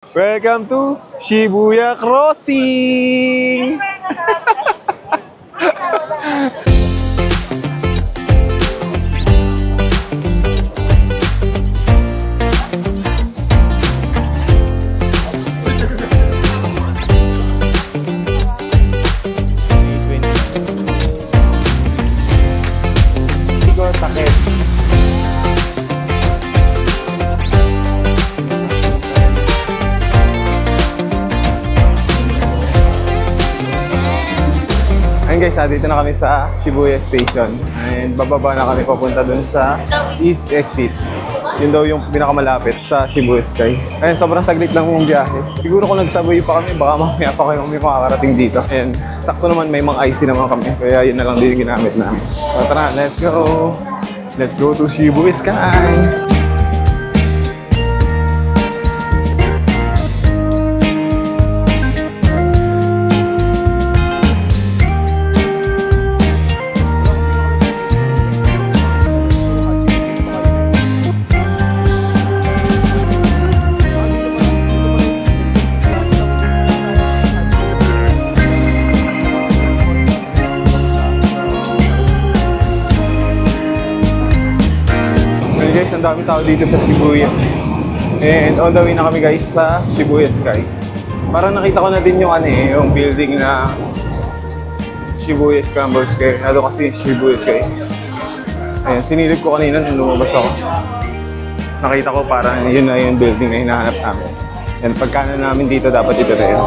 Welcome to Shibuya Crossing! Ayun guys, dito na kami sa Shibuya Station and bababa na kami papunta dun sa East Exit. Yun daw yung pinakamalapit sa Shibuya Sky. Ayun, sobrang saglit lang yung biyahe. Siguro kung nagsaboy pa kami, baka mamaya pa kayo may makakarating dito. Ayun, sakto naman may mga IC naman kami. Kaya yun na lang din yung ginamit namin. So tara, let's go! Let's go to Shibuya Sky! Guys, ang daming tao dito sa Shibuya. And on the way na kami guys sa Shibuya Sky. Parang nakita ko na din yung yung building na Shibuya Scramble Sky. Nado kasi Shibuya Sky. Ayan, sinilip ko kanina nung lumabas ako. Nakita ko parang yun na yung building na hinahanap namin. And pagkano namin dito, dapat ito na yun.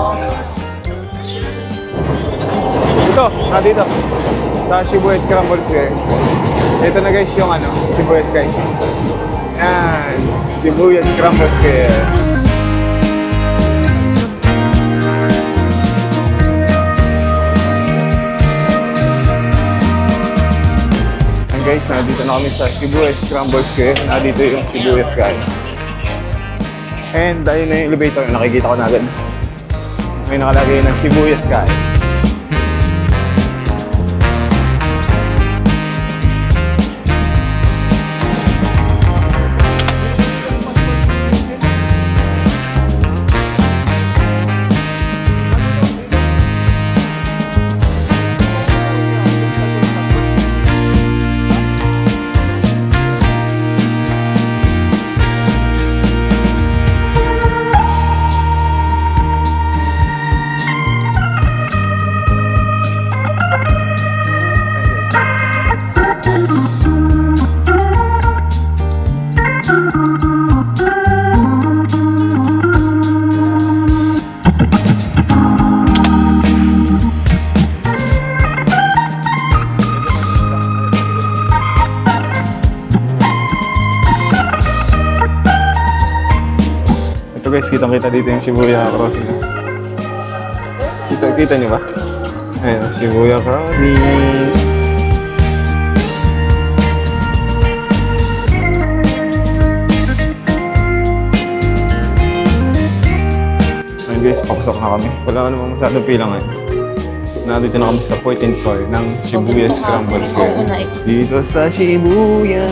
Dito. Sa Shibuya Scramble Sky. Ito na guys yung Shibuya Sky. Yan, Shibuya Scramble Square. And guys, nandito na kami sa Shibuya Scramble Square. Nandito yung Shibuya Sky. And ayun na yung elevator, nakikita ko na agad. May nakalagay na Shibuya Sky. Guys, kitang-kita dito yung Shibuya Crossing. Kita nyo ba? Ayun, Shibuya Crossing. Ayun guys, papasok na kami. Wala ka namang masyadong pila ngayon. Nandito na kami sa point and core ng Shibuya Scramble Square. Dito sa Shibuya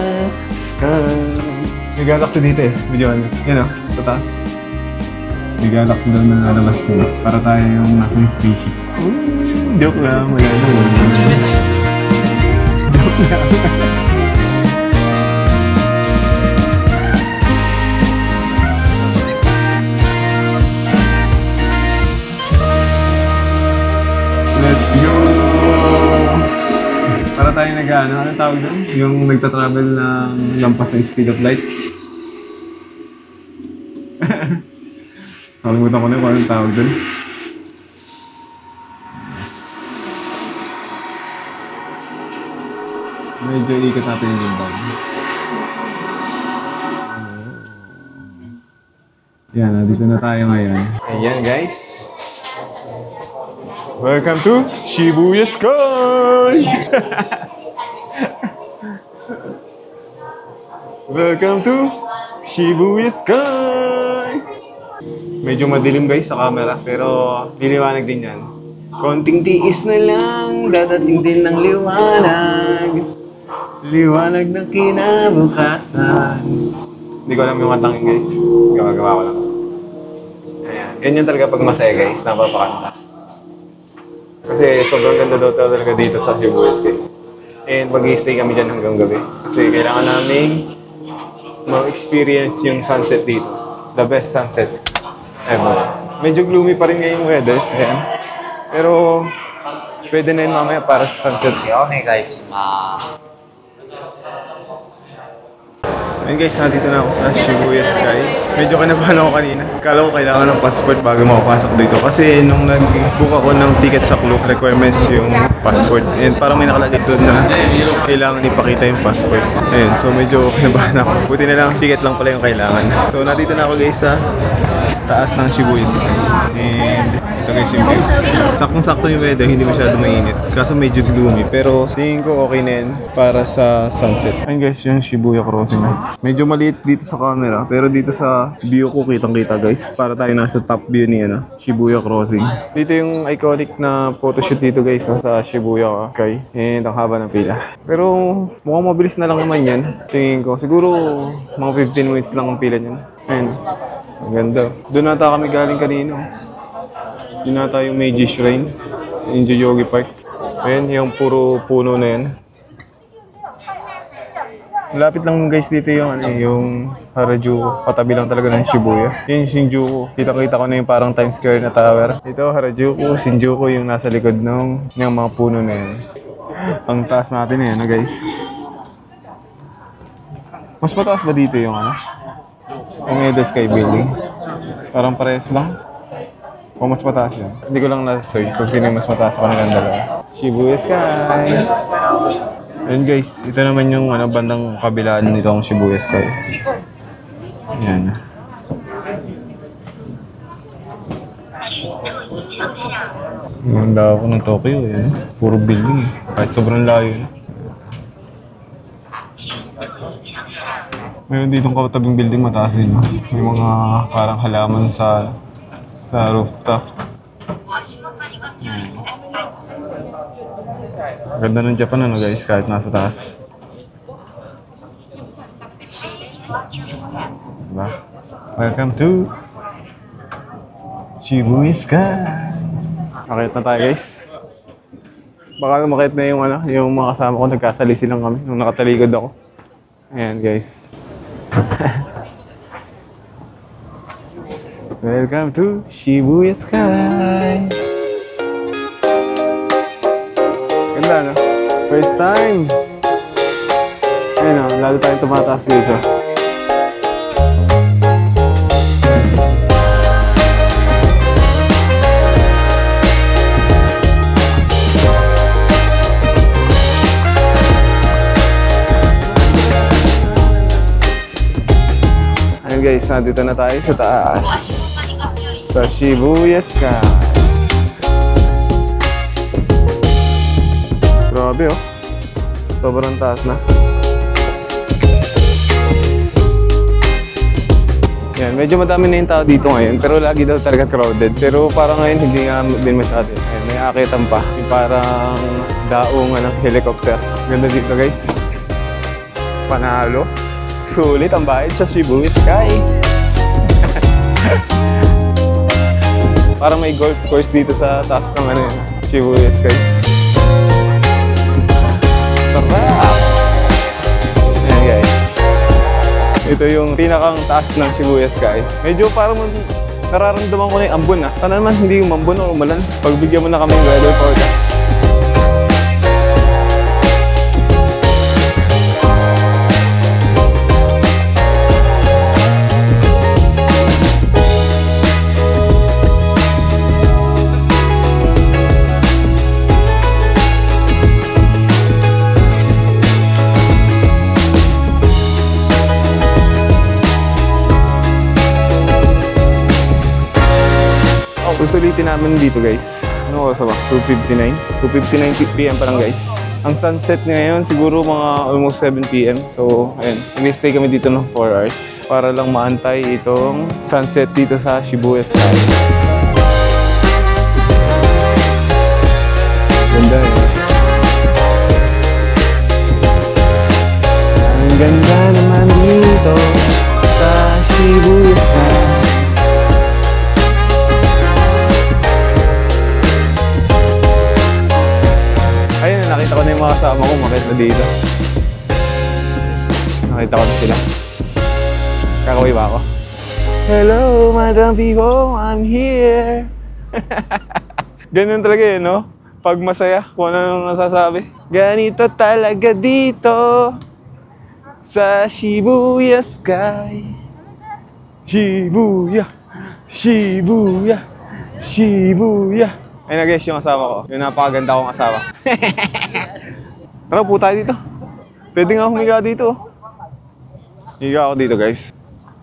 Sky. May galaxy dito eh. Video nyo. Yan o, sa taas. May galaxy daw na nalabas ko para tayo yung nasa spaceship. Joke lang, wala na. Joke lang. Let's go! Para tayo anong tawag doon? Yung nagtatravel ng lampas ng speed of light. Nakalimutan ko na kung anong tawag dun. Medyo ikot natin yung limbang. Yan, nandito na tayo ngayon. Ayan guys. Welcome to Shibuya Sky! Welcome to Shibuya Sky! Medyo madilim guys sa camera, pero liliwanag din yan. Konting tiis na lang, dadating din ng liwanag. Liwanag ng kinabukasan. Hindi ko alam yung matangin guys. Gagawa ko lang. Ganyan talaga pag masaya guys, napapakanta. Kasi sobrang ganda daw talaga dito sa Sibuyas Sky. And mag-i-stay kami dyan hanggang gabi. Kasi kailangan namin ma-experience yung sunset dito. The best sunset ever. Medyo gloomy pa rin ngayong weather. Ayan. Pero pwede na yun mamaya para sa sunset. Okay guys, Ayun guys, nandito na ako sa Shibuya Sky. Medyo kinabahan ako kanina. Kala ko kailangan ng passport bago makapasok dito. Kasi nung nag-book ako ng ticket sa Klook, requirements yung passport. And parang may nakalagay doon na kailangan ipakita yung passport. Ayun, so medyo kinabahan ako. Buti na lang, ticket lang pala yung kailangan. So nandito na ako guys sa taas ng Shibuya Sky. And ito guys yung view. Saktong-sakto yung weather, hindi masyado mainit. Kaso medyo gloomy. Pero tingin ko okay na yun para sa sunset. Ayun guys, yung Shibuya Crossing. Medyo maliit dito sa camera. Pero dito sa view ko, kitang-kita guys. Para tayo nasa top view ni Shibuya Crossing. Dito yung iconic na photoshoot dito guys sa Shibuya Sky. And ang haba ng pila. Pero mukhang mabilis na lang naman yan. Tingin ko. Siguro mga 15 minutes lang ang pila niyan. Ayun. Ang ganda. Doon nata kami galing kanino. Doon nata yung Meiji Shrine. Yung Yoyogi Park. Ayun, yung puro puno na yan. Malapit lang guys dito yung Harajuku. Katabi lang talaga ng Shibuya. Yung Shinjuku. Kita-kita ko na yung parang Times Square na tower. Ito Harajuku, Shinjuku yung nasa likod ng mga puno na yan. Ang taas natin na yan guys. Mas mataas ba dito yung yung Edo Sky Building? Parang parehas lang. O mas mataas yun? Hindi ko lang na-search kung sino yung mas mataas sa kanilang dalawa. Shibuya Sky! Ayun guys, ito naman yung bandang kabilaan nitong Shibuya Sky. Ayan. Ang layo ko ng Tokyo. Ayan. Puro building eh. Kahit sobrang layo. Meron ditong katabing building mataas din. May mga parang halaman sa rooftop. Ganda ng Japan guys, kahit nasa taas. Diba? Welcome to Shibuya Sky. Makit na tayo guys. Baka makit na yung mga kasama ko, nagkasalisi lang kami nung nakatalikod ako. Ayan guys. Welcome to Shibuya Sky. Ganda First time. Ayun lalo tayong tumataas dito. Ayun guys, nandito na tayo sa taas. Sa Shibuya Sky. Grabe sobrang taas na. Yan, medyo madami na yung tao dito ngayon. Pero lagi daw talaga crowded. Pero parang ngayon hindi nga din masyado. Ayan, may akitan pa. Yung parang daong helicopter. Ganda dito guys. Panalo. Sulit ang bayad sa Shibuya Sky. Parang may golf course dito sa taas ng Shibuya Sky. Sarap! Ayan guys. Ito yung pinakang taas ng Shibuya Sky. Medyo parang nararamdaman ko na yung ambon Sana naman hindi yung mambon o umulan. Pagbigyan mo na kami ng weather forecast. Susulitin namin dito guys. Ano oras ba? 2:59? 2:59 PM pa lang guys. Ang sunset ngayon siguro mga almost 7 PM. So ayun, mag-stay kami dito ng 4 hours para lang maantay itong sunset dito sa Shibuya Sky. Ganda Ang ganda naman dito sa Shibuya Sky. ako umakit na dito. Nakita ko na sila. Kakaway ba ako? Hello, Madam Vivo, I'm here! Ganun talaga eh, no? Pag masaya, kung ano nang nasasabi. Ganito talaga dito sa Shibuya Sky. Shibuya, Shibuya, Shibuya. Ay na-guess yung asawa ko. Yung napakaganda kong asawa. Tara po tayo dito. Pwede nga humiga dito. Higa ako dito, guys.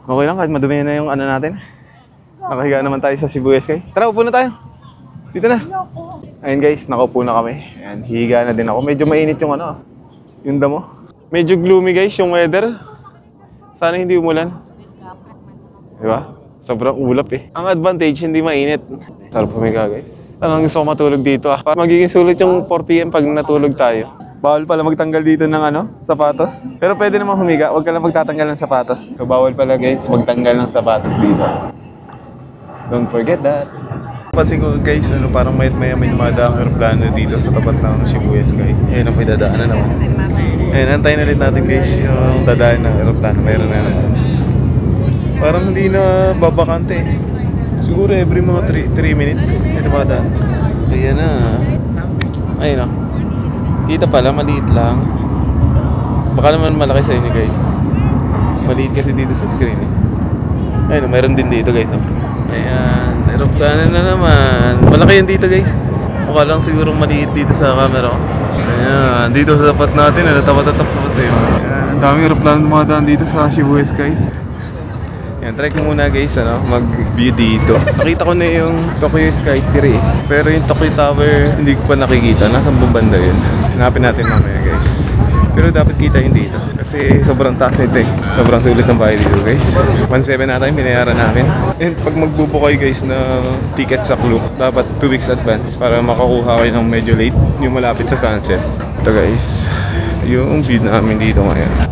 Okay lang kahit madumi na yung ano natin. Nakahiga naman tayo sa Shibuya Sky. Tara, upo na tayo. Dito na. Ayun guys, nakaupo na kami. Ayan, higa na din ako. Medyo mainit yung ano, yung damo. Medyo gloomy guys yung weather. Sana hindi umulan. Diba? Sobrang ulap eh. Ang advantage, hindi mainit. Sarap humiga guys. Talagang gusto ko matulog dito ah. Magiging sulit yung 4 PM pag natulog tayo. Bawal pala magtanggal dito ng ano, sapatos. Pero pwede namang humiga, huwag ka lang magtatanggal ng sapatos. So bawal pala guys, magtanggal ng sapatos dito. Don't forget that. Pansin ko guys, ano, parang may dumadaang aeroplano dito sa tapat ng Shibuya Sky. Ayun ang may dadaanan naman. Ayun, antayin ulit natin guys yung dadaan ng aeroplano. Mayroon na naman. Parang hindi na babakante. Siguro every mga 3 minutes may dumadaan. Ayan na. Ayun o. Kita pala, maliit lang. Baka naman malaki sa inyo guys. Maliit kasi dito sa screen eh. Ayun, mayroon din dito guys oh. Ayan, aeroplano na naman. Malaki yan dito guys. Mukha lang siguro maliit dito sa camera ko. Ayan, dito sa tapat natin, tapat-tapat eh. Ayan, ang daming aeroplano dumadaan dito sa Shibuya Sky. Ayan, try ko muna guys, ano, mag-view dito. Nakita ko na yung Tokyo Sky Tree. Pero yung Tokyo Tower, hindi ko pa nakikita. Nasa banda yun. Hanapin natin mamaya guys. Pero dapat kita yun dito. Kasi sobrang taas nito eh. Sobrang sulit ng bahay dito guys. 1.7 na tayo, binayaran namin. And pag magbubo kayo guys na ticket sa Klook, dapat 2 weeks advance para makakuha kayo ng medyo late. Yung malapit sa sunset. Ito guys, yung view namin dito ngayon.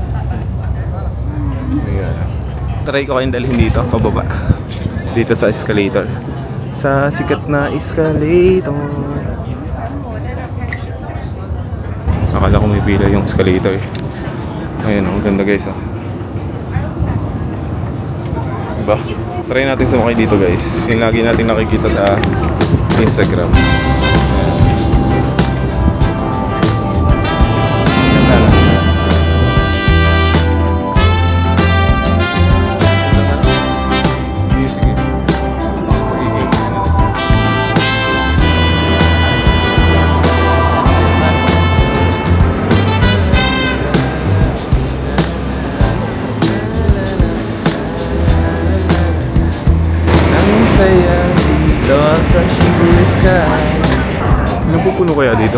Try ko kayong dalhin dito, pababa. Dito sa escalator. Sa sikat na escalator. Akala ko may pila yung escalator eh. Ayun, ang ganda guys oh. Diba? Try natin sumakay dito guys. Yung lagi natin nakikita sa Instagram. Sa Shibuya Sky. Napupuno kaya dito?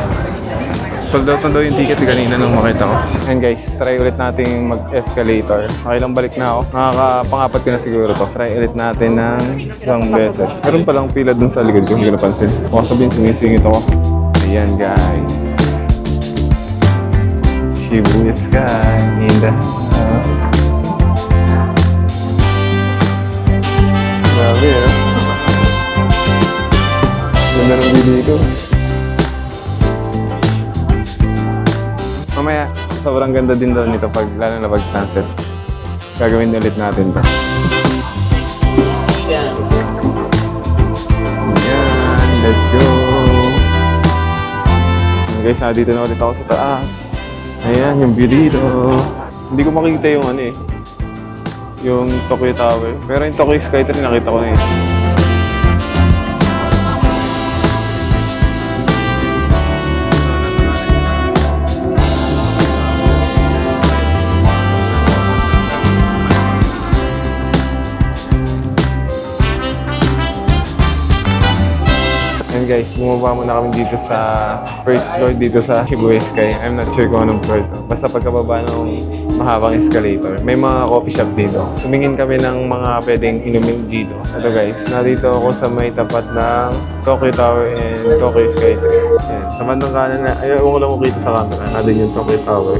Sold out na daw yung ticket kanina nung makita ko. And guys, try ulit natin mag-escalator. Nakailang balik na ako. Nakakapangapat ko na siguro to. Try ulit natin ng isang beses. Meron palang pila dun sa likod ko, hindi ko napansin. Baka sabihin, sumisingit ako. Ayan guys. Shibuya Sky in the house. Grabe eh. Ganda ng video dito. Mamaya, sobrang ganda din daw nito pag lalo na pag sunset. Gagawin ulit natin to. Ayan, let's go! Guys, dito na ulit ako sa taas. Ayan, yung view dito. Hindi ko makikita yung ano eh, yung Tokyo Tower. Pero yung Tokyo Sky Tree nakita ko na eh. Guys, bumaba muna kami dito sa first floor dito sa Shibuya Sky. I'm not sure kung anong floor to. Basta pagkababa ng mahabang escalator, may mga coffee shop dito. Tumingin kami ng mga pwedeng inumin dito. Ito guys, nandito ako sa may tapat ng Tokyo Tower and Tokyo Sky Tree. Ayan, sa bandang kanan na, ayaw ko lang makita sa camera, nandun yung Tokyo Tower.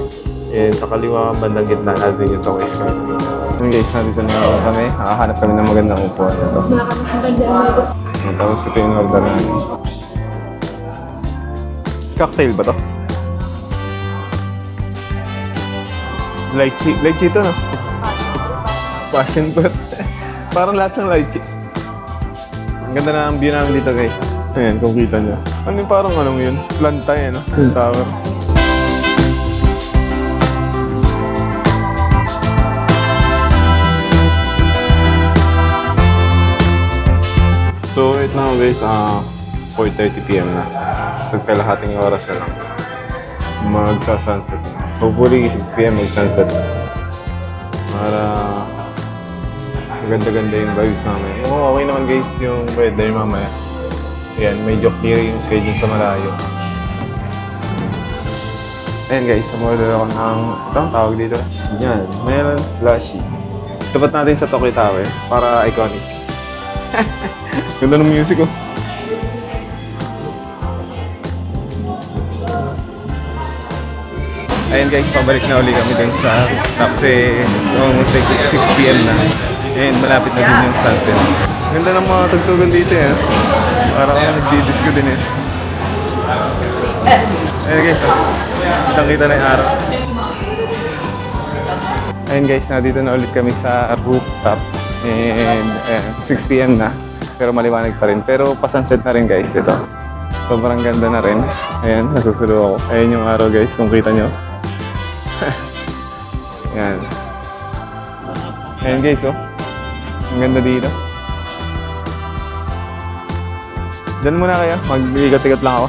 And sa kaliwa, bandang gitna, nandun yung Tokyo Sky Tree. Ayan guys, nandito na kami. Nakahanap kami ng magandang upuan. Tapos ito yung order namin. Cocktail ba to? Lychee. Lychee ito, no? Passion fruit. Parang lasang lychee. Ang ganda na ang view namin dito, guys. Ayan, kung kita nyo. Ano yung parang anong yun? Planta yan, no? Yung tower. So, right now, guys, 4:30 PM na. Sa kalahating oras na lang. Magsa-sunset na. Hopefully, 6 PM mag-sunset na. Para maganda-ganda yung vibes namin. Oo, okay naman guys yung weather mamaya. Ayan, medyo clear yung schedule sa malayo. Ayan guys, sumorder ako ng, ito ang tawag dito. Yan, melon splashy. Tapat natin sa Tokyo Tower para iconic. Ganda ng music oh. Ayan guys, pabalik na uli kami dun sa cafe. It's almost like 6 PM na. And malapit na din yung sunset. Ganda ng mga tugtugan dito eh. Para kaya nagdi-disco din eh. Ayan guys, kitang-kita na yung araw. Ayan guys, nandito na ulit kami sa rooftop. And 6 PM na. Pero maliwanag pa rin. Pero pa-sunset na rin guys ito. Sobrang ganda na rin. Ayan, nasusulo ako. Ayan yung araw guys, kung kita nyo. Ayan. Ayan guys, oh. Ang ganda dito. Diyan muna kayo. Mag-igot-igot lang ako.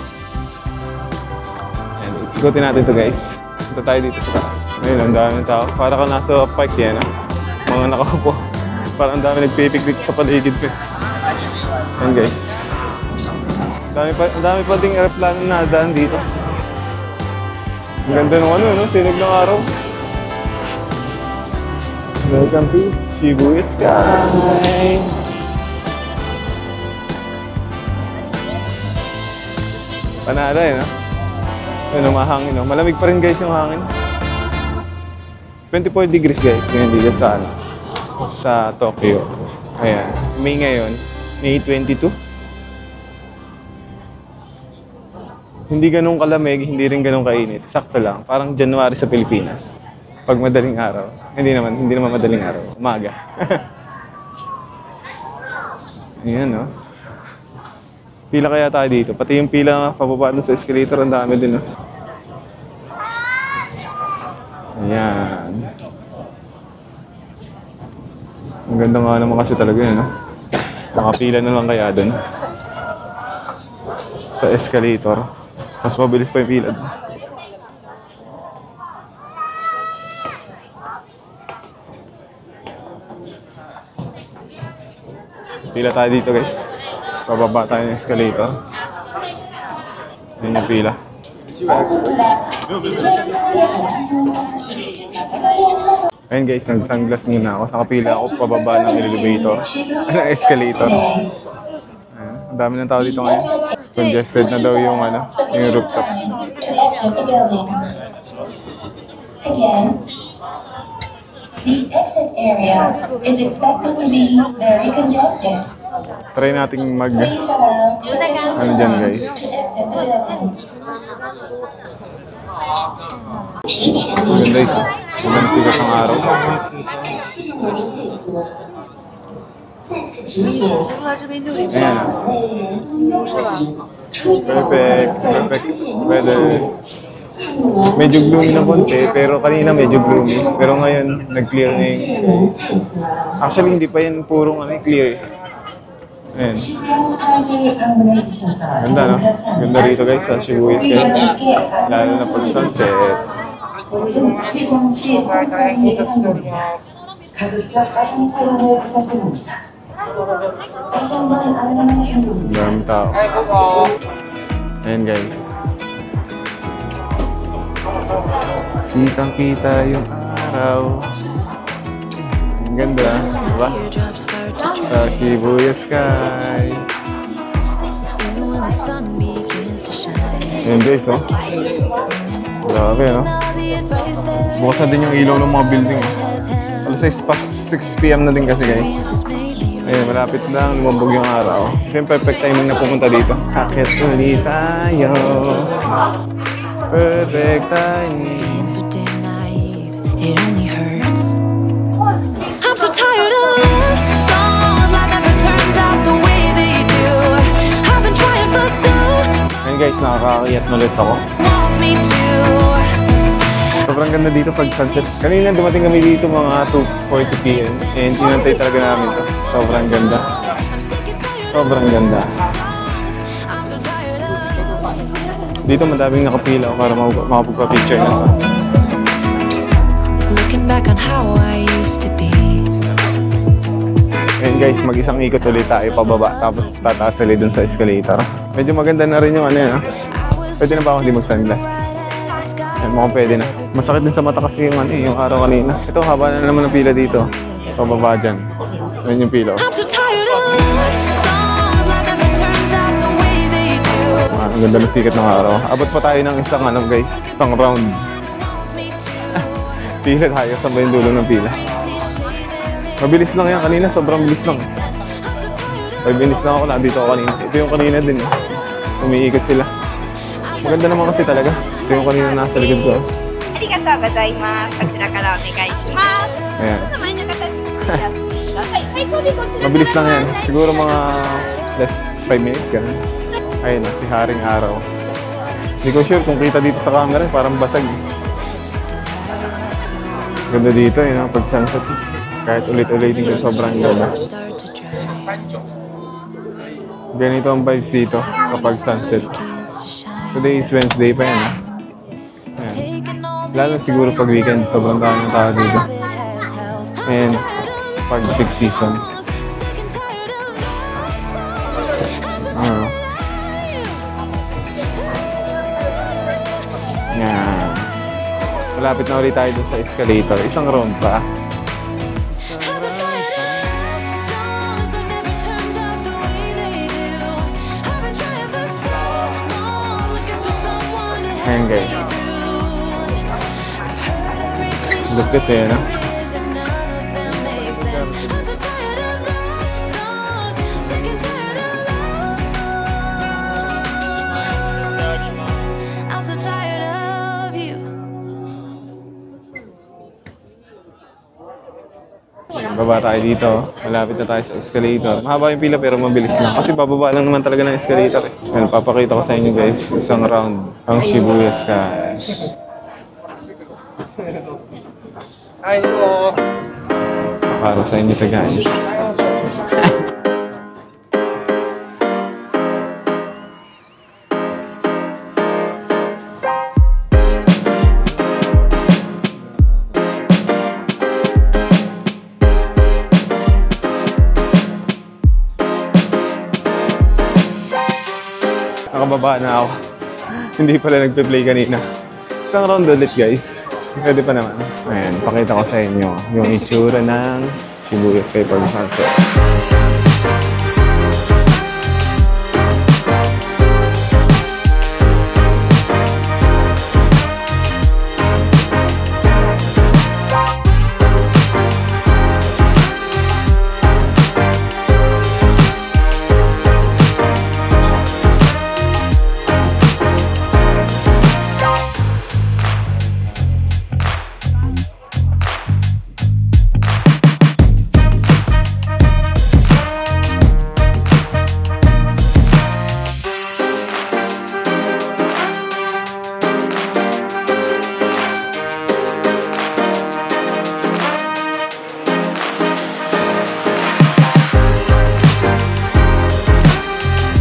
Ayan, ikutin natin ito guys. Ito tayo dito sa taas. Ayun, ang dami ng tao. Para ka nasa park yan, ah. Mga nakaupo. Parang ang dami nagpipiknik sa paligid ko. Ayan guys. Ang dami pa ding aeroplano na daan dito. Ang ganda ng ano, no? Sinog ng araw. Welcome to Shibuya Sky! Panada eh, no? Ano, mahangin, no? Malamig pa rin guys yung hangin. 24 degrees guys, ngayon dito sa, ano, sa Tokyo. Ayan, May ngayon, May 22. Hindi ganun kalamig, hindi rin ganun kainit. Sakto lang. Parang January sa Pilipinas. Pag madaling araw. Hindi naman madaling araw. Umaga. Ayan, no? Pila kaya tayo dito. Pati yung pila pababa dun sa escalator, ang dami din, no? Ayan. Ang ganda nga naman kasi talaga yun, no? Makapila na lang kaya dun. Sa escalator. Mas mabilis pa yung pila. Pila tayo dito guys. Bababa tayo ng escalator. Yun yung pila. Ayun guys, nag-sunglass muna ako. Nakapila ako pababa ng elevator. Ng escalator. Ayan. Ang dami ng tao dito ngayon. Congested na daw yung ano, yung rooftop. Again, the exit area is expected to be very congested. Try nating mag... Ano dyan guys? So yun guys, sobrang sikat ng araw. Ayan. Perfect weather. Medyo gloomy na konti, pero kanina medyo gloomy. Pero ngayon, nag-clear na yung sky. Actually, hindi pa yan purong clear. Ayan. Ganda, no? Ganda rito guys sa Shibuya Sky. Lalo na pag sunset. Maraming tao. Ayan guys. Kitang-kita yung araw. Ang ganda, diba? Sa Shibuya Sky. Ayan guys, oh. Grabe, no? Bukas na din yung ilaw ng mga building. Alas 6 PM na din kasi guys. Ayun, malapit lang, lumabog yung araw. Ito yung perfect timing na pumunta dito. Akit ulit tayo. Perfect timing. it only hurts. I'm so tired of love songs, life never turns out the way they do. I've been trying for so Ayun guys, nakakakiyat na ulit ako. wants me to. Sobrang ganda dito pag sunset. Kanina dumating kami dito mga 2:40 PM and tinantay talaga namin to. Sobrang ganda. I'm sick and tired Sobrang ganda. I'm so tired of Dito madaming nakapila para makapagpa-picture na sa. looking back on how I used to be. And guys, mag-isang ikot ulit tayo pababa tapos tataas ulit dun sa escalator. Medyo maganda na rin yung ano yan. Pwede na ba ako hindi mag-sunglass? Yan, mukhang pwede na. Masakit din sa mata kasi yung, yung araw kanina. Ito, haba na naman ang pila dito. Pababa dyan. Yan yung pila. I'm so tired of love songs, life never turns out the way they do. Ang ganda ng sikat ng araw. Abot pa tayo ng isang ano guys, isang round. Wants me to. Pila tayo, sabay yung dulo ng pila. Mabilis lang yan kanina, sobrang bilis lang. 5 minutes lang ako, nandito ako kanina. Ito yung kanina din. Umiikot sila. Maganda naman kasi talaga. Ito yung kanina nasa likod ko. ありがとうございます。こちらからお願いします。 Ayan. お名前の方にお願いください。最高でこちらから Mabilis lang yan. ご案内し Siguro ます mga less 5 minutes, ganun. Ayun na, si Haring Araw. Hindi ko sure kung kita dito sa camera, parang basag. Ganda dito, yun, pag sunset. Kahit ulit-ulitin ko, sobrang ganda. Start to dry. Ganito ang vibes dito kapag sunset. Begins to shine. Today is Wednesday pa yan. Ayan. Taking all Lalo siguro pag weekend, sobrang dami ng tao dito. that has helped. And pag peak season. Sick and tired of love songs. Ano? Yan. Malapit na ulit tayo dun sa escalator. Isang round pa. I'm so tired of songs that never turns out the way they do. I've been trying for so long, looking for someone to Ayan help me guys. through. I've heard every cliche Lupit eh, no? and none of them make sense. I'm so tired of love songs, sick and tired of love songs. I'm so tired of you. Baba tayo dito. Malapit na tayo sa escalator. Mahaba yung pila pero mabilis lang. Kasi bababa lang naman talaga ng escalator eh. Ayan, papakita ko sa inyo guys. Isang round ang Shibuya Sky. Para sa inyo to guys. Nakababa na ako. Hindi pala nagpe-play kanina. Isang round ulit guys. Pwede pa naman. Ayan, pakita ko sa inyo yung itsura ng Shibuya Sky pag sunset.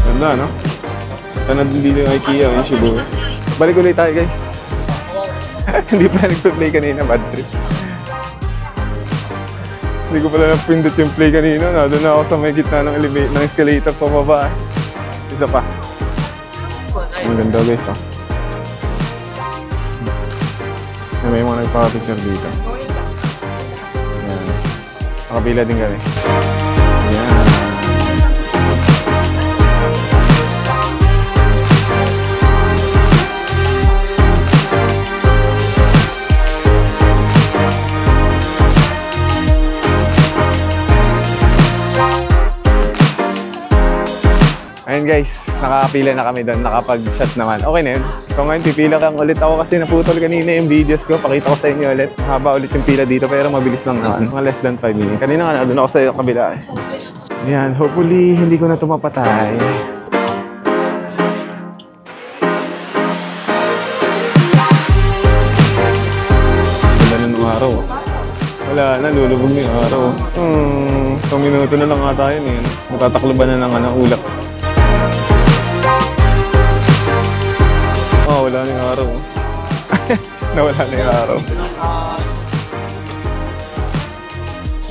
Ganda, no? Sana din dito yung IKEA, yung Shibuya. Balik ulit tayo, guys. Hindi pala nagpe-play kanina, bad trip. Hindi ko pala napindot yung play kanina. Doon na ako sa may gitna ng ng escalator pababa. Isa pa. Ang ganda, guys, oh. May mga nagpapicture dito. Ayan. Nakapila din kami. Ayan. Ayun guys, nakapila na kami doon, nakapag-shot naman. Okay na yun. So ngayon, pipila kang ulit ako kasi naputol kanina yung videos ko. Pakita ko sa inyo ulit. Mahaba ulit yung pila dito pero mabilis lang naman. Mga less than 5 minutes. Kanina nga, doon ako sa kabila eh. Yan, hopefully hindi ko na ito mapatay. Ganda na nung araw. Wala na, lulubog na yung araw. 2 minuto na lang ata yun eh. Matatakloban na ng ulap. Oh, wala na yung araw. Nawala na yung araw.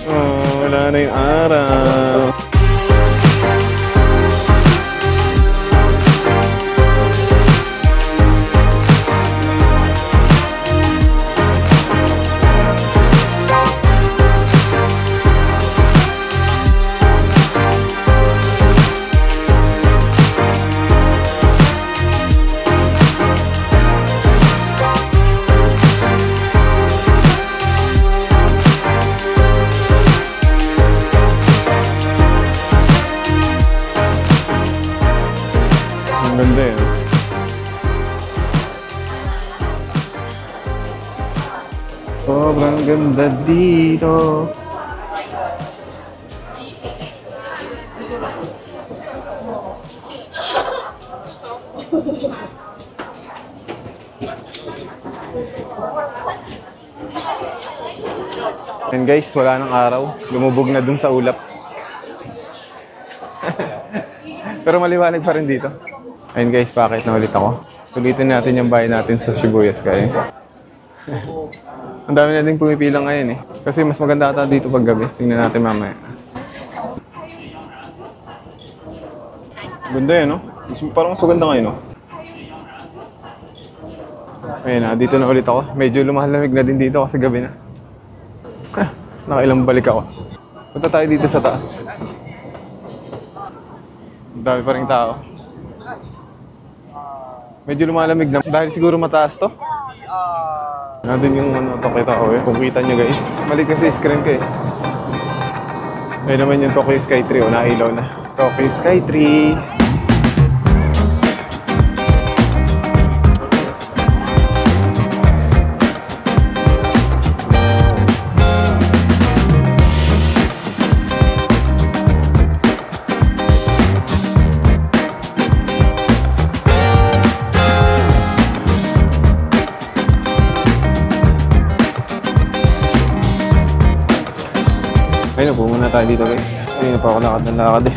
Oh, wala na yung araw. Ang ganda eh. Sobrang ganda dito. And guys, wala nang araw. Lumubog na dun sa ulap. Pero maliwanag pa rin dito. Ayun guys, bakit na ulit ako? Sulitin natin yung bahay natin sa Shibuya Sky. Ang dami nating pumipila ngayon eh. Kasi mas maganda ata dito pag gabi. Tingnan natin mamaya. Ganda yun, no? Parang mas maganda ngayon, no? Ayun na, dito na ulit ako. Medyo lumalamig na din dito kasi gabi na. Nakailang balik ako. Punta tayo dito sa taas. Ang dami pa rin tao. Medyo lumalamig na. Dahil siguro mataas to. Nandun yung to kita ko eh. Kung kita nyo guys. Maliit kasi screen ko eh. Ayun naman yung Tokyo Sky Tree. O, nailaw na. Tokyo Sky Tree. Ayun, upo muna tayo dito guys. Ayun pa ako lakad ng lakad eh.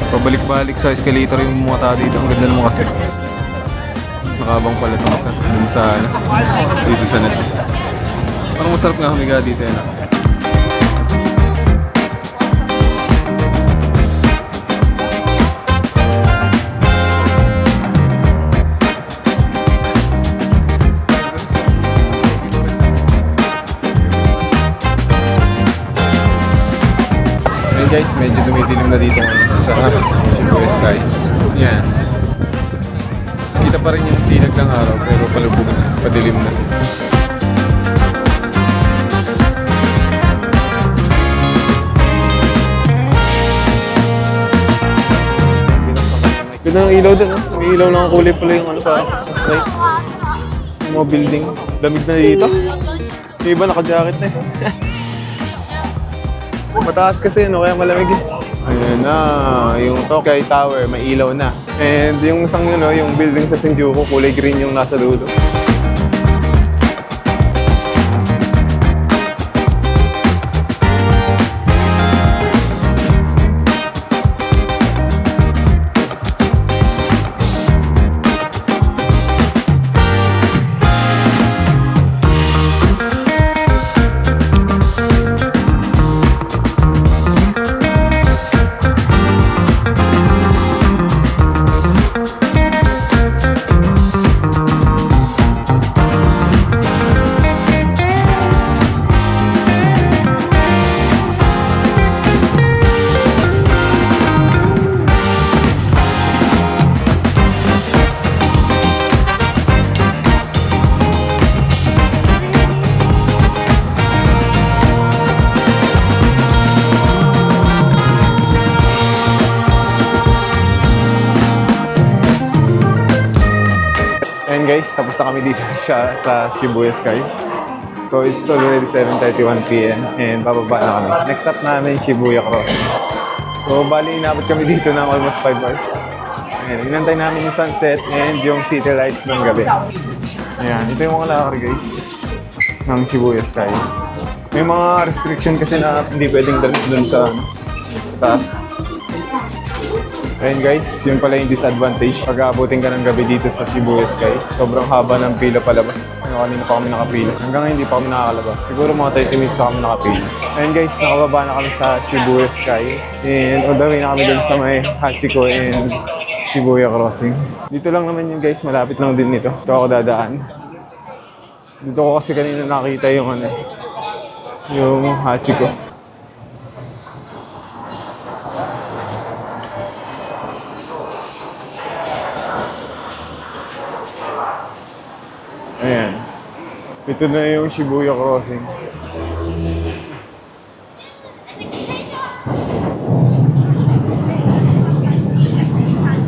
Pabalik-balik sa escalator yung mga tao dito. Ang ganda naman kasi. Nakabang pala itong isa. Dun sa ano. Dito sa net. Parang masarap nga humiga dito yan. Guys, medyo dumidilim na dito sa Shibuya Sky. Yan. Kita pa rin yung sinag ng araw pero palubog na, padilim na. Ganda ng ilaw din, may ilaw na ang kulay pala yung ano pa, Christmas light. Yung mga building, lamig na dito. Yung iba naka-jacket na eh. Mataas kasi, no? Kaya malamig eh. Ayan na, yung Tokyo Tower, may ilaw na. And yung isang yun, no, yung building sa Shinjuku, kulay green yung nasa dulo. guys, tapos na kami dito sa Shibuya Sky. So it's already 7:31 PM and bababa na kami. Next stop namin, Shibuya Crossing. So bali, inabot kami dito ng almost 5 hours. Ayan, inantay namin yung sunset and yung city lights ng gabi. Ayan, ito yung mga lakari guys ng Shibuya Sky. May mga restriction kasi na hindi pwedeng dalhin dun sa taas. Ayan guys, yun pala yung disadvantage pag aabutin ka ng gabi dito sa Shibuya Sky. Sobrang haba ng pila palabas. Kanina pa kami nakapila. Hanggang ngayon hindi pa kami nakakalabas. Siguro mga 30 minutes kami nakapila. Ayan guys, nakababa na kami sa Shibuya Sky. And on the way na kami dun sa may Hachiko and Shibuya Crossing. Dito lang naman yun guys, malapit lang din nito. Ito ako dadaan. Dito ko kasi kanina nakita yung yung Hachiko. Ayan. Ito na yung Shibuya Crossing.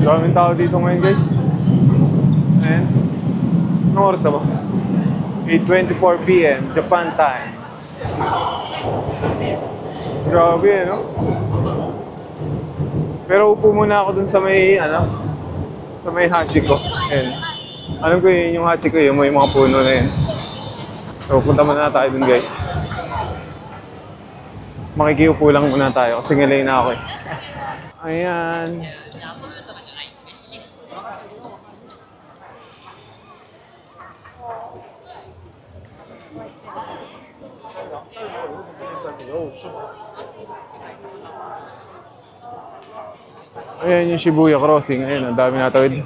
Daming tao dito ngayon guys. Ayan. Anong oras na ba? 8:24 PM, Japan time. Grabe no? Pero upo muna ako dun sa may, sa may Hachiko. Ayan. Alam ko yun yung Hachiko, yung may mga puno na yun. So punta muna tayo dun guys. Makikiupo lang muna tayo kasi ngalay na ako eh. Ayan. Ayan yung Shibuya Crossing. Ayan, ang dami natawid.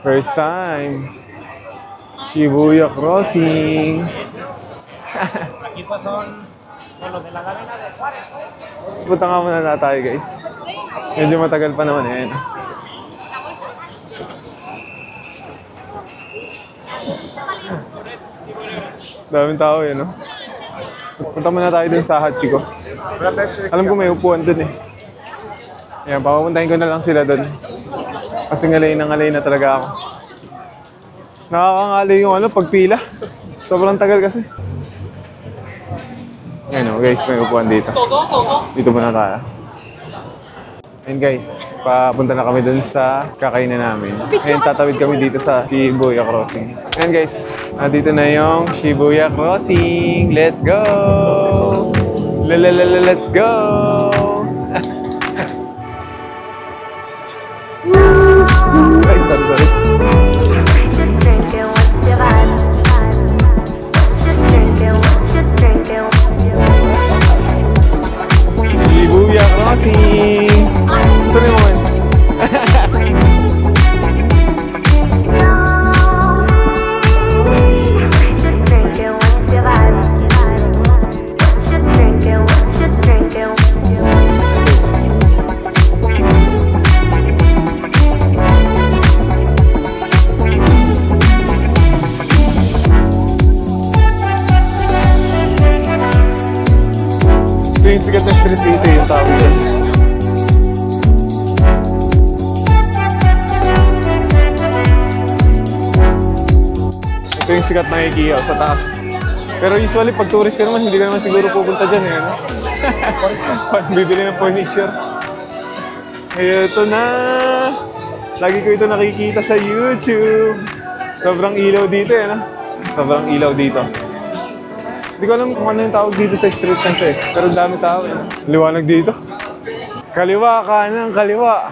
First time. Shibuya Crossing. Punta nga muna na tayo guys. Medyo matagal pa naman yan. Daming tao yun, no? Punta muna tayo dun sa Hachiko. Alam ko may upuan dun eh. Ayan, papapuntahin ko na lang sila dun. Kasi ngalay na talaga ako. Nakakangalay yung pagpila. Sobrang tagal kasi. Ayan o guys, may upuan dito. Dito muna tayo. Ayan guys, papunta na kami dun sa kakainan namin. Ayan, tatawid kami dito sa Shibuya Crossing. Ayan guys, dito na yung Shibuya Crossing. Let's go! Let's go! Ay, sorry. Shibuya Crossing! Saan yung moment? Ito yung sikat na street dito, yung tawag doon. Ito yung sikat na IKEA sa taas. Pero usually pag tourist ka naman, hindi ka naman siguro pupunta dyan eh. Pag bibili ng furniture. Ay, ito na! Lagi ko ito nakikita sa YouTube. Sobrang ilaw dito eh. Sobrang ilaw dito. Hindi ko alam kung ano yung tawag dito sa street kasi eh. Pero dami tao eh. Liwanag dito. Kaliwa, kanan, kaliwa.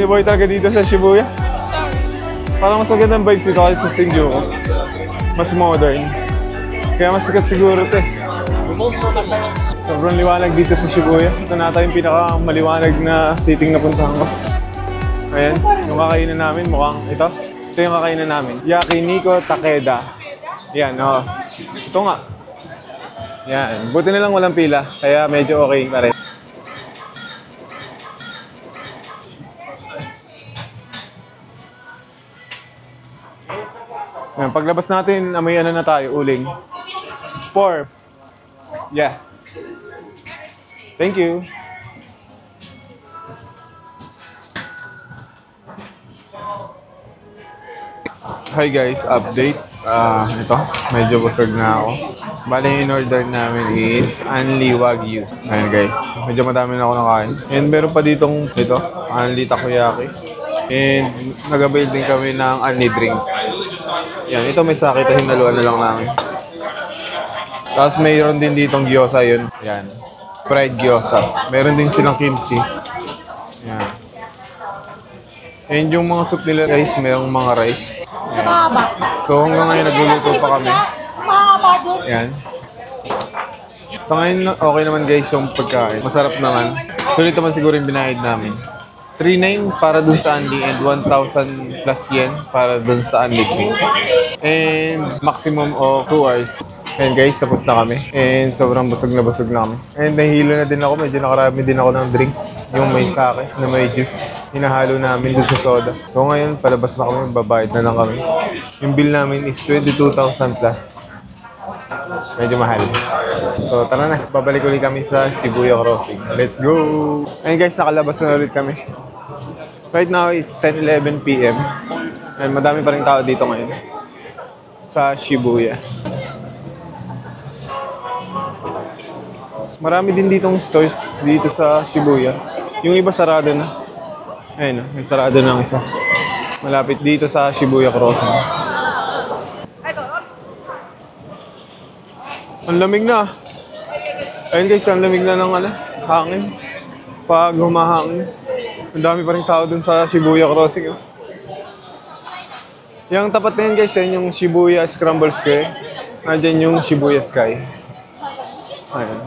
Boy talaga dito sa Shibuya. Parang mas magandang vibes dito kasi sa Shinjuku. Mas modern. Kaya mas sikat siguro ito eh. Sobrang liwanag dito sa Shibuya. Ito na tayo yung pinakamaliwanag na sitting na puntahan ko. Ayan, yung kakainan namin mukhang ito. Ito yung kakainan namin. Yakiniku Takeda. Yan, oh. Ito nga. Yan. Buti na lang walang pila. Kaya medyo okay pa rin. Yan, paglabas natin, amoy ano na tayo, uling. 4. Yeah. Thank you. Hi guys, update. Ito, medyo busog na ako. Bale, in order namin is Anli Wagyu. Ayan guys, medyo madami na ako nakain. And meron pa ditong ito, Anli Takoyaki. And nag-avail din kami ng Anli drink. Yan, ito may sakit, hinaluan na lang namin. Tapos mayroon din ditong gyoza yun. Yan, fried gyoza. Meron din silang kimchi. Yan. And yung mga soup nila guys, mayroong mga rice. Yan. So hanggang ngayon nagluluto pa kami. Yan. So ngayon okay naman guys yung pagkain. Masarap naman. Sulit naman siguro yung binayad namin. 3,900 para dun sa Anli and 1,000 plus yen para dun sa Anli drinks. And maximum of 2 hours. And guys, tapos na kami. And sobrang busog na kami. And nahihilo na din ako. Medyo nakarami din ako ng drinks. Yung may sake na may juice. Hinahalo namin dun sa soda. So ngayon, palabas na kami. Babayad na lang kami. Yung bill namin is 22,000 plus. Medyo mahal. So tara na. Babalik ulit kami sa Shibuya Crossing. Let's go! And guys, nakalabas na ulit kami. Right now, it's 10:11 PM. And madami pa rin tao dito ngayon. Sa Shibuya. Marami din ditong stores dito sa Shibuya. Yung iba sarado na. Ayun, may sarado na ang isa. Malapit dito sa Shibuya Crossing. Ang lamig na. Ayun guys, ang lamig na ng hangin. Pag humahangin. Ang dami pa rin tao dun sa Shibuya Crossing. Oh. Yung tapat na yun guys, yun yung Shibuya Scramble Square. Nandiyan yung Shibuya Sky. Ayun.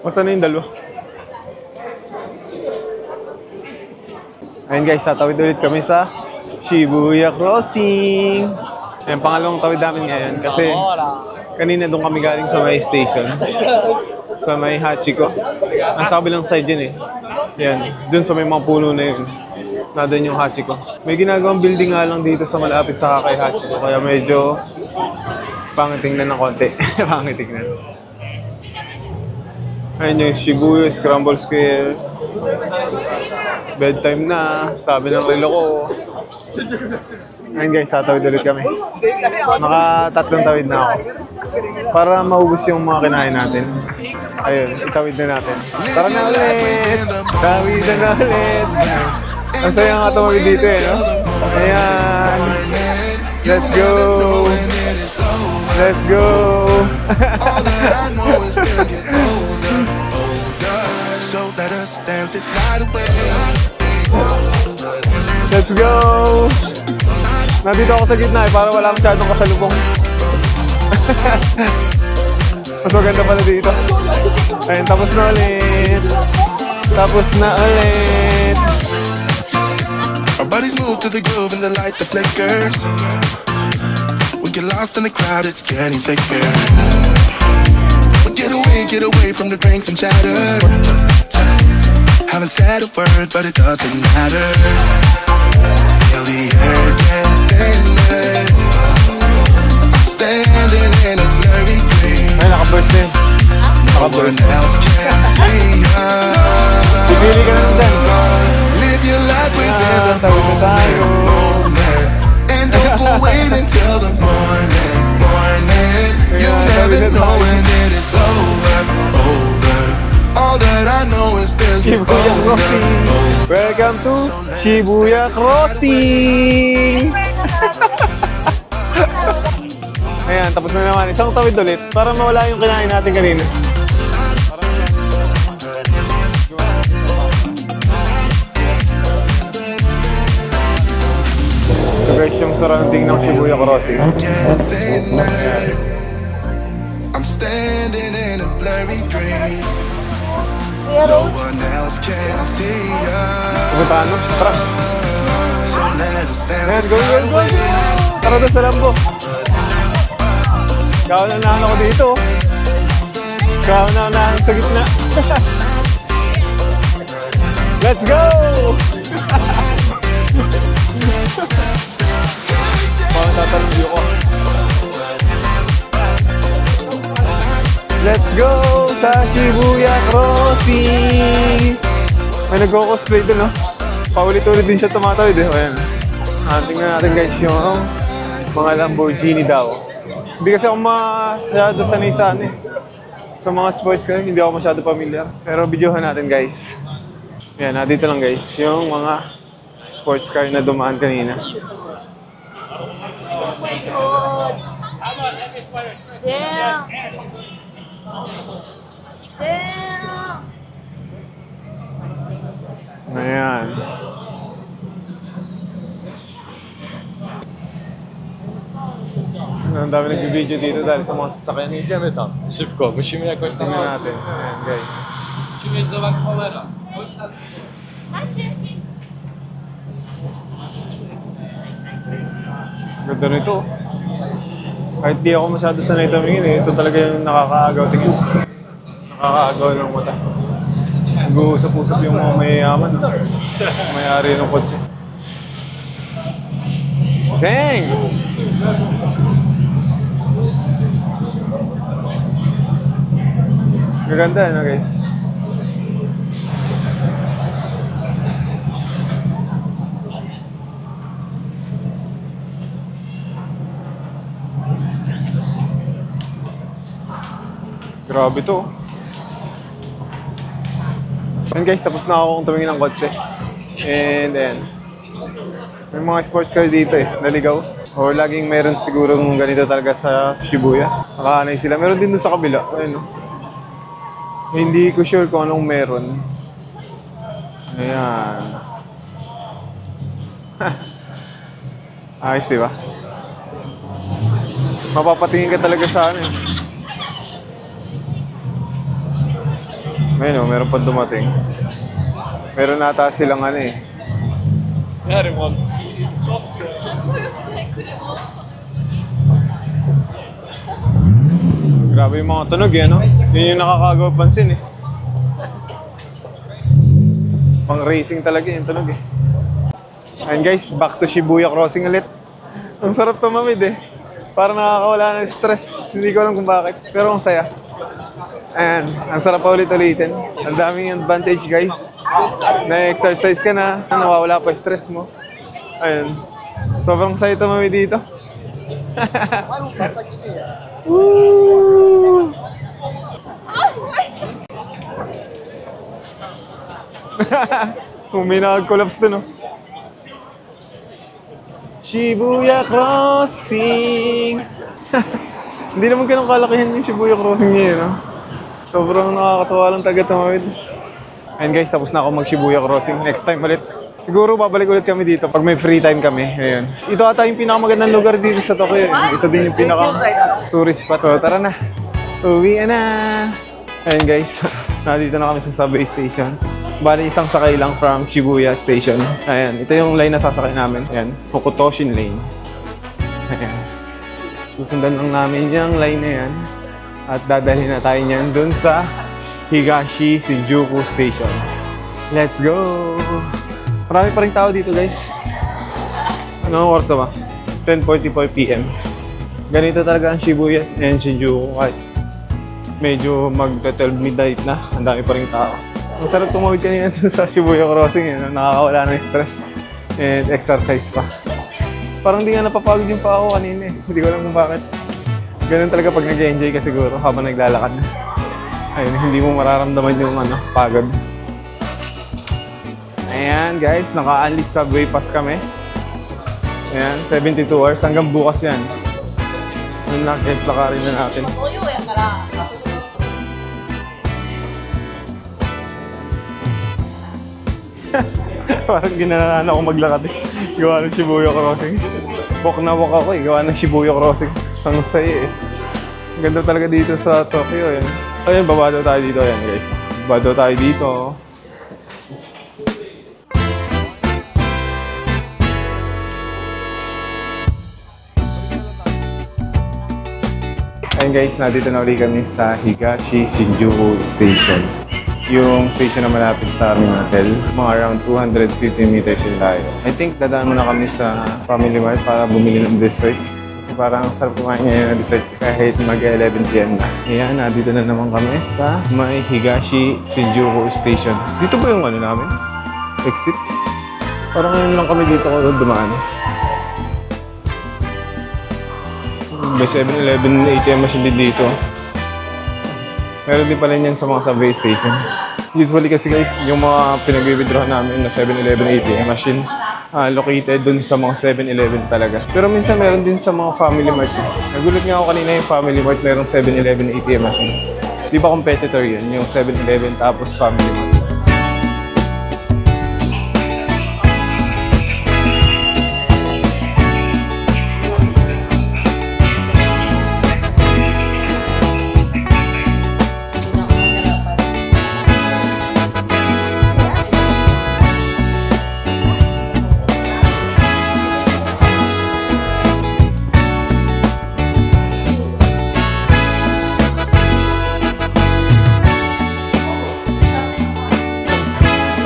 Masa na yung dalawa? Ayun guys, tatawid ulit kami sa Shibuya Crossing. Ayan, pangalawang tawid namin ngayon kasi kanina doon kami galing sa may station. Sa may Hachiko. Nasa kabilang side yun eh. Yan, doon sa may mga puno na yun. Na doon yung Hachiko. May ginagawang building nga lang dito sa malapit sa kay Hachiko. Kaya medyo pangit tingnan ng konti. Pangit tingnan. Ayun yung Shibuya Scramble Square. Bedtime na. Sabi ng relo ko. Ayun guys, tatawid ulit kami. Nakatatlong tawid na ako. Para maubos yung mga kinain natin. Ayun, itawid na natin. Tara na ulit! Tawid na ulit! Ang saya nga tumawid dito eh, no? Ayan! Let's go! Let's go! Let's go! Nandito ako sa gitna eh, para wala masyadong kasalubong. Mas maganda pala dito. Ayun, tapos na ulit. Tapos na ulit. Our bodies move to the groove and the light that flickers. We get lost in the crowd, it's getting thicker. We get away from the drinks and chatter. Haven't said a word, but it doesn't matter. Feel the air get thinner. I'm standing in a blurry dream. Ay, naka-burst din. No one else can see us. Pipili ka na din. Live your life within the Tawid na tayo. moment. And don't go wait until the morning. You never know when it is over. All that I know is building Shibuya Crossing. Welcome to Shibuya Crossing. Ayan, tapos na naman. Isang tawid ulit para mawala yung kinain natin kanina. Ito guys, yung surrounding ng Shibuya Crossing. Get there night. I'm standing in a blurry dream. No one else can see us. Pumunta ano? Tara. So let's dance Ayan, this go, night go, go! away. Tara doon sa Lambo. Kauna-unahan ako dito. Kauna-unahan sa gitna. Let's go! Mga tatanong view ko. Let's go sa Shibuya Crossing! May nagko-cosplay doon, no? Paulit-ulit din siya tumatawid, eh. Ayan. Tingnan natin, guys, yung mga Lamborghini daw. Hindi kasi ako masyado sanay sa ano, eh. Sa mga sports car, hindi ako masyado familiar. Pero videohan natin, guys. Ayan, dito lang, guys, yung mga sports car na dumaan kanina. Damn. Damn. Ayan. Ang dami nag-video dito dahil sa mga sasakyan. Idziemy tam. Szybko, musimy jakoś tam Tingnan dojść. natin. Ayan, guys. Musimy iść do Max Powera. Ganda nito. Kahit di ako masyado sanay tumingin, eh. Ito talaga yung nakakaagaw tingin. Nakakaagaw ng mata. Nag-uusap-usap yung mga mayayaman. May-ari ng kotse. Dang! Gaganda, no, guys? Grabe to. And guys, tapos na akong tumingin ng kotse. And then, may mga sports car dito eh, naligaw. Or laging meron siguro ganito talaga sa Shibuya. Nakahanay sila. Meron din doon sa kabila. Ayun, no? Hindi ko sure kung anong meron. Ayan. Ayos, di ba? Mapapatingin ka talaga sa ano eh. Ayun, meron pa dumating. Meron nata silang ano eh. Harry Mon. Grabe yung mga tunog eh, no? Yun yung nakakagawa pansin eh. Pang racing talaga yung tunog eh. And guys, back to Shibuya Crossing ulit. Ang sarap tumawid eh. Parang nakakawala ng stress. Hindi ko alam kung bakit. Pero ang saya. And ang sarap pa ulit-ulitin. Ang daming advantage guys. Na-exercise ka na. Nawawala pa yung stress mo. Ayun. Sobrang saya tumawid dito. Woo! Kung may nag-collapse dun, oh. Shibuya Crossing! Hindi naman ganun kalakihan yung Shibuya Crossing niya, no? Sobrang nakakatawa lang taga tumawid. Ayun guys, tapos na ako mag-Shibuya Crossing. Next time ulit. Siguro babalik ulit kami dito pag may free time kami. Ayun. Ito ata yung pinakamagandang lugar dito sa Tokyo. Ito din yung pinaka-tourist spot. So tara na. Uwi na. Ayun guys, nandito na kami sa subway station. Bali isang sakay lang from Shibuya Station. Ayan, ito yung line na sasakay namin. Ayan, Fukutoshin Lane. Ayan. Susundan lang namin yung line na yan. At dadalhin na tayo niyan dun sa Higashi Shinjuku Station. Let's go! Marami pa rin tao dito guys. Anong oras na ba? 10:44 PM. Ganito talaga ang Shibuya and Shinjuku. Kahit medyo mag-12 midnight na, ang dami pa rin tao. Ang sarap tumawid kanina dun sa Shibuya Crossing. Yun, nakakawala ng stress and exercise pa. Parang di nga napapagod yung paa ko kanina eh. Hindi ko alam kung bakit. Ganun talaga pag nag-enjoy ka siguro habang naglalakad. Ayun, hindi mo mararamdaman yung pagod. Ayan guys, naka-unleashed subway pass kami. Ayan, 72 hours. Hanggang bukas yan. Yung luggage lakarin na natin. Parang ginanahan ako maglakad eh. Gawa ng Shibuya Crossing. Walk na walk ako eh. Gawa ng Shibuya Crossing. Ang saya eh. Ang ganda talaga dito sa Tokyo eh. Ayun, baba daw tayo dito. Ayan guys. Baba daw tayo dito. Ayun guys, nandito na ulit kami sa Higashi Shinjuku Station. Yung station na malapit sa aming hotel, mga around 250 meters yung layo. I think dadaan muna kami sa Family Mart para bumili ng dessert. Kasi parang sarap kumain ngayon ng dessert kahit mag-11 PM na. Ayan, nandito na naman kami sa may Higashi Shinjuku Station. Dito ba yung ano namin? Exit? Parang ngayon lang kami dito ko dumaan. May 7-Eleven ATM machine din dito. Meron din pala yan sa mga subway station. Usually kasi guys, yung mga pinag-withdrawhan namin na 7-Eleven ATM machine, located dun sa mga 7-Eleven talaga. Pero minsan meron din sa mga Family Mart. Nagulat nga ako kanina yung Family Mart merong 7-Eleven ATM machine. Di ba competitor yun? Yung 7-Eleven tapos Family Mart.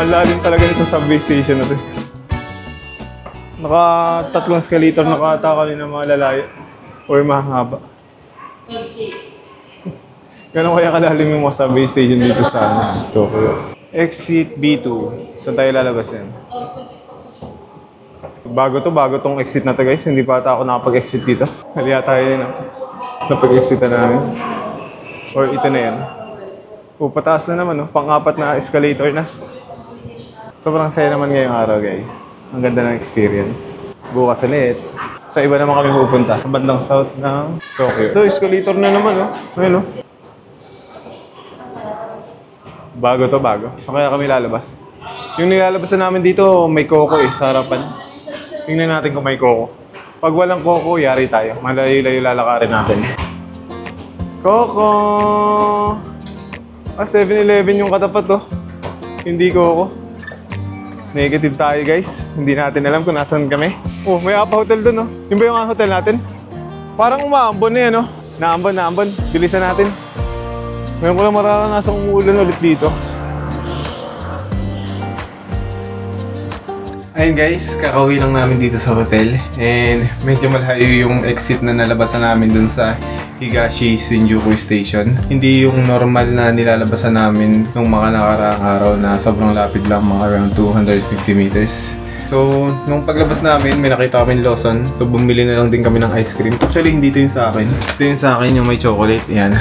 Ang lalim talaga nito sa subway station na ito. Naka-3 escalator na katakali ng mga lalayo. Or mahaba. Ganun kaya kalalim yung mga subway station dito sa Tokyo. Exit B2. Saan tayo lalabas yan? Bago tong exit na to guys. Hindi pa ata ako nakapag-exit dito. Kaya tayo na napag-exit na namin. Or ito na yan. Pataas na naman, no? Pang-4 na escalator na. Sobrang saya naman ngayong araw, guys. Ang ganda ng experience. Bukas ulit. Sa iba naman kami pupunta. Sa bandang south ng Tokyo. Ito, escalator na naman, no? Ayun, no? Bago to, bago. So kaya kami lalabas. Yung nilalabasan namin dito, may Coco eh, sa harapan. Tingnan natin kung may Coco. Pag walang Coco, yari tayo. Malayo-layo lalakarin natin. Coco! 7-Eleven yung katapat, oh. Hindi Coco. Negative tayo guys. Hindi natin alam kung nasan kami. Oh, may Apa Hotel dun, no? Yung ba yung hotel natin? Parang umaambon na yan, no? Naambon. Bilisan natin. Ngayon ko lang mararanasang umuulan ulit dito. Ayun guys, kakauwi lang namin dito sa hotel. And medyo malayo yung exit na nalabasan namin dun sa Higashi Shinjuku Station. Hindi yung normal na nilalabasan namin nung mga nakaraang araw na sobrang lapit lang, mga around 250 meters. So, nung paglabas namin, may nakita kami Lawson. So, bumili na lang din kami ng ice cream. Actually, hindi ito yung sa akin. Ito yung sa akin, yung may chocolate. Yan.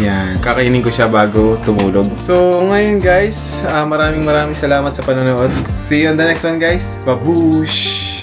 Yan. Kakainin ko siya bago tumulog. So, ngayon guys, maraming salamat sa panonood. See you on the next one guys. Babush!